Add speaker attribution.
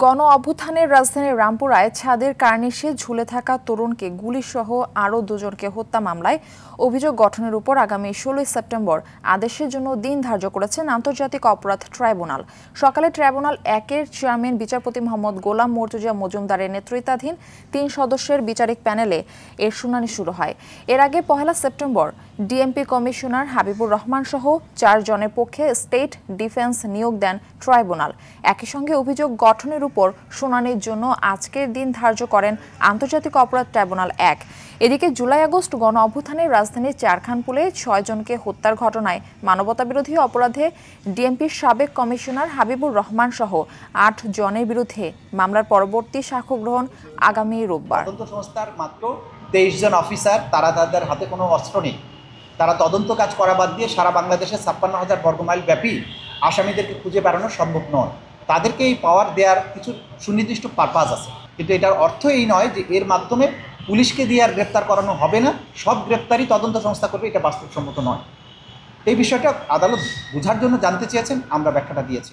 Speaker 1: গণ অভ্যুত্থানের রাজধানীর রামপুরায় ছাদের কার্নিশে ঝুলে থাকা তরুণকে গুলিসহ আরও দুজনকে হত্যা মামলায় অভিযোগ গঠনের উপর আগামী ১৬ সেপ্টেম্বর আদেশের জন্য দিন ধার্য করেছেন আন্তর্জাতিক অপরাধ ট্রাইব্যুনাল। সকালে ট্রাইব্যুনাল ১-এর চেয়ারম্যান বিচারপতি মোহাম্মদ গোলাম মর্তুজা মজুমদারের নেতৃত্বাধীন ৩ সদস্যের বিচারিক প্যানেলে এর শুনানি শুরু হয়। এর আগে ১ September DMP commissioner Habibur Rahman সহ ৪ জনের পক্ষে স্টেট ডিফেন্স নিয়োগ দেন ট্রাইব্যুনাল। একই সঙ্গে অভিযোগ গঠনের উপর শুনানির জন্য আজকের দিন ধার্য করেন আন্তর্জাতিক অপরাধ ট্রাইব্যুনাল ১। এদিকে জুলাই-আগস্ট গণ অভ্যুত্থানের রাজধানীর চারখানপুলে ৬ জনকে হত্যার ঘটনায় মানবতাবিরোধী অপরাধে ডিএমপির সাবেক কমিশনার হাবিবুর রহমান সহ ৮ জনের বিরুদ্ধে মামলার পরবর্তী সাক্ষ্য গ্রহণ আগামী রোববার।
Speaker 2: তদন্ত সংস্থার মাত্র ২৩ জন অফিসার, তাদের হাতে কোনো অস্ত্র নেই। তারা তদন্ত কাজ করা বাদ দিয়ে সারা বাংলাদেশে ৫৬,০০০ বর্গমাইল ব্যাপী আসামিদেরকে খুঁজে বেড়ানো সম্ভব নয়। তাদেরকে এই পাওয়ার দেওয়ার কিছু সুনির্দিষ্ট পারপাস আছে, কিন্তু এটার অর্থ এই নয় যে এর মাধ্যমে পুলিশকে দিয়ে আর গ্রেপ্তার করানো হবে না, সব গ্রেপ্তারই তদন্ত সংস্থা করবে, এটা বাস্তবসম্মত নয়। এই বিষয়টা আদালত বোঝার জন্য জানতে চেয়েছেন, আমরা ব্যাখ্যাটা দিয়েছি।